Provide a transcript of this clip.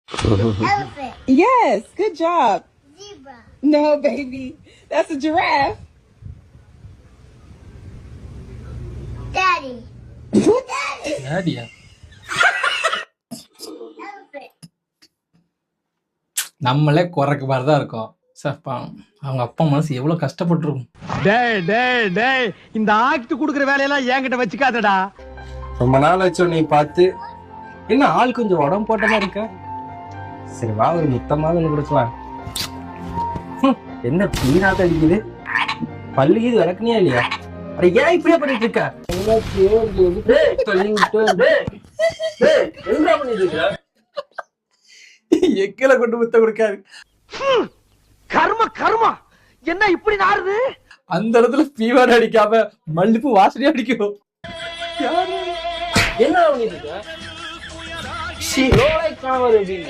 Elephant. Yes, good job. Zebra. No, baby. That's a giraffe. Daddy. டேடியா? Elephant. நம்மளே குறைக்கு மாதிரி தான் இருக்கோம். சப்பா அவங்க அப்பா மனசு எவ்வளவு கஷ்டப்பட்டிருக்கும். டேய் இந்த ஆக்ட் குடுக்குற வேலையெல்லாம் என்கிட்ட வச்சுக்காதடா. ரொம்ப நாள் வச்சு நீ பார்த்து என்ன ஆள் கொஞ்சம் உடம்பு போட்ட மாதிரி இருக்க. சரி வா ஒரு முத்தமாக ஒன்று கொடுக்கலாம். என்ன பீனா கழிக்குது, பள்ளிக்குது விளக்குனியா இல்லையா? அட ஏன் இப்படியே பண்ணிட்டு இருக்க? என்ன பண்ணிட்டு இருக்க? எக்கில கொண்டு முத்த கொடுக்காரு. கர்மா என்ன இப்படி நாறுது? அந்த இடத்துல ஃபீவர் அடிக்காம மல்லிப்பூ வாசனையா அடிக்கும். என்ன பண்ணிட்டு இருக்க? ஷீ லோ லைக் கணவர் அப்படின்னு